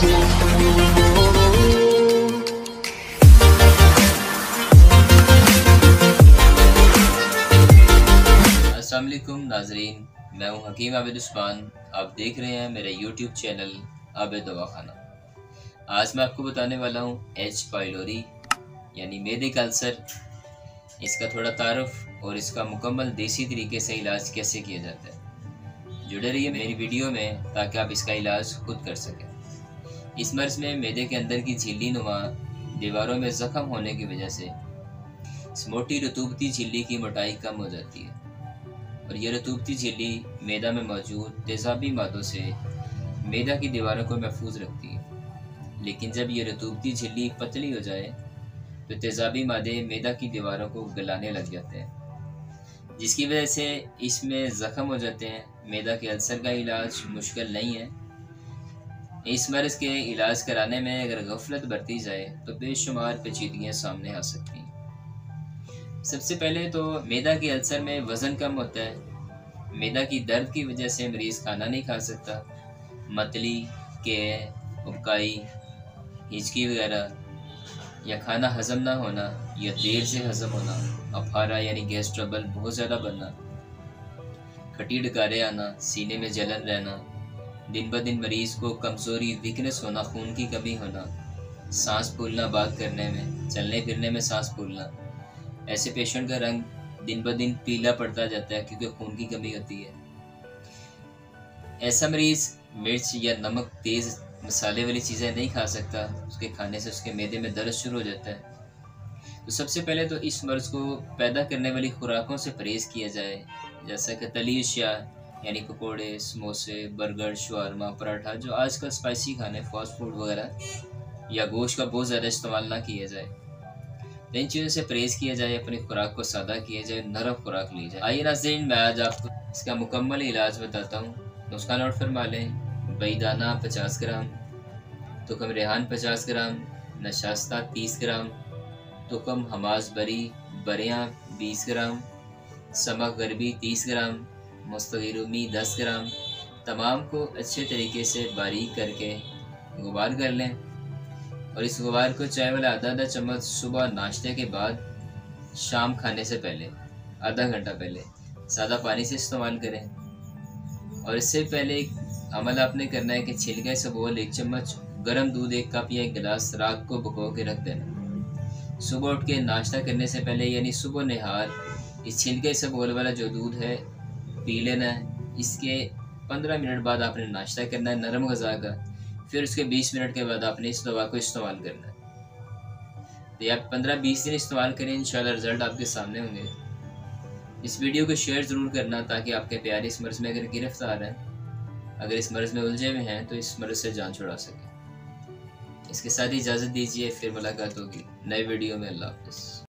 अस्सलाम वालेकुम नाजरीन, मैं हूं हकीम आबिद उस्मान। आप देख रहे हैं मेरा यूट्यूब चैनल आबिद दवाखाना। आज मैं आपको बताने वाला हूं एच पाइलोरी यानी मेदे का अल्सर, इसका थोड़ा तारुफ और इसका मुकम्मल देसी तरीके से इलाज कैसे किया जाता है। जुड़े रहिए मेरी वीडियो में ताकि आप इसका इलाज खुद कर सकें। इस मर्ज़ में मेदे के अंदर की झिल्ली नुमा दीवारों में ज़ख्म होने की वजह से मोटी रतूबती झिल्ली की मोटाई कम हो जाती है और यह रतूबती झिल्ली मैदा में मौजूद तेज़ाबी मादों से मैदा की दीवारों को महफूज रखती है। लेकिन जब यह रतूबती झिल्ली पतली हो जाए तो तेज़ाबी मादे मैदा की दीवारों को गलाने लग जाते हैं, जिसकी वजह से इसमें ज़ख्म हो जाते हैं। मैदा के अल्सर का इलाज मुश्किल नहीं है। इस मर्ज़ के इलाज कराने में अगर गफलत बरती जाए तो बेशुमार पेचीदगियाँ सामने आ सकती हैं। सबसे पहले तो मैदा के अल्सर में वज़न कम होता है। मैदा की दर्द की वजह से मरीज़ खाना नहीं खा सकता। मतली के उबकाई, हिचकी वगैरह, या खाना हज़म ना होना या देर से हज़म होना, अफारा यानी गैस ट्रबल बहुत ज़्यादा बनना, खट्टी डकारे आना, सीने में जलन रहना, दिन ब दिन मरीज़ को कमज़ोरी वीकनेस होना, खून की कमी होना, सांस फूलना, बात करने में, चलने फिरने में सांस फूलना। ऐसे पेशेंट का रंग दिन ब दिन पीला पड़ता जाता है क्योंकि खून की कमी होती है। ऐसा मरीज़ मिर्च या नमक, तेज़ मसाले वाली चीज़ें नहीं खा सकता। उसके खाने से उसके मैदे में दर्द शुरू हो जाता है। तो सबसे पहले तो इस मर्ज़ को पैदा करने वाली खुराकों से परहेज़ किया जाए, जैसा कि तली अशिया यानी पकोड़े, समोसे, बर्गर, शवारमा, पराठा, जो आजकल स्पाइसी खाने, फास्ट फूड वगैरह, या गोश्त का बहुत ज़्यादा इस्तेमाल ना किया जाए। इन चीज़ों से परहेज़ किया जाए, अपनी खुराक को सादा किया जाए, नरम खुराक ली जाए। आइए नाज़रीन, मैं आज आपको इसका मुकम्मल इलाज बताता हूँ। नुस्खा नोट फरमा लें। बैदाना 50 ग्राम, तुकम रेहान 50 ग्राम, नशास्ता 30 ग्राम, तुकम हमास बरी बरियाँ 20 ग्राम, समक गरबी 30 ग्राम, मुस्तगिरुमी 10 ग्राम। तमाम को अच्छे तरीके से बारीक करके गुबार कर लें और इस गुबार को चाय वाला आधा चम्मच सुबह नाश्ते के बाद, शाम खाने से पहले आधा घंटा पहले सादा पानी से इस्तेमाल करें। और इससे पहले एक अमल आपने करना है कि छिलके सबोल 1 चम्मच, गर्म दूध 1 कप या 1 गिलास रात को भिगो के रख देना। सुबह उठ के नाश्ता करने से पहले यानी सुबह निहार इस छिलके सबोल वाला जो दूध है पी लेना है। इसके 15 मिनट बाद आपने नाश्ता करना है नरम ग़िज़ा का। फिर उसके 20 मिनट के बाद आपने इस दवा को इस्तेमाल करना है। तो आप 15-20 दिन इस्तेमाल करें, इंशाल्लाह रिज़ल्ट आपके सामने होंगे। इस वीडियो को शेयर ज़रूर करना ताकि आपके प्यारे इस मर्ज़ में अगर गिरफ्तार हैं, अगर इस मर्ज़ में उलझे हुए हैं, तो इस मर्ज़ से जान छुड़ा सकें। इसके साथ ही इजाज़त दीजिए, फिर मुलाकात होगी नए वीडियो में। अल्लाह हाफ़िज़।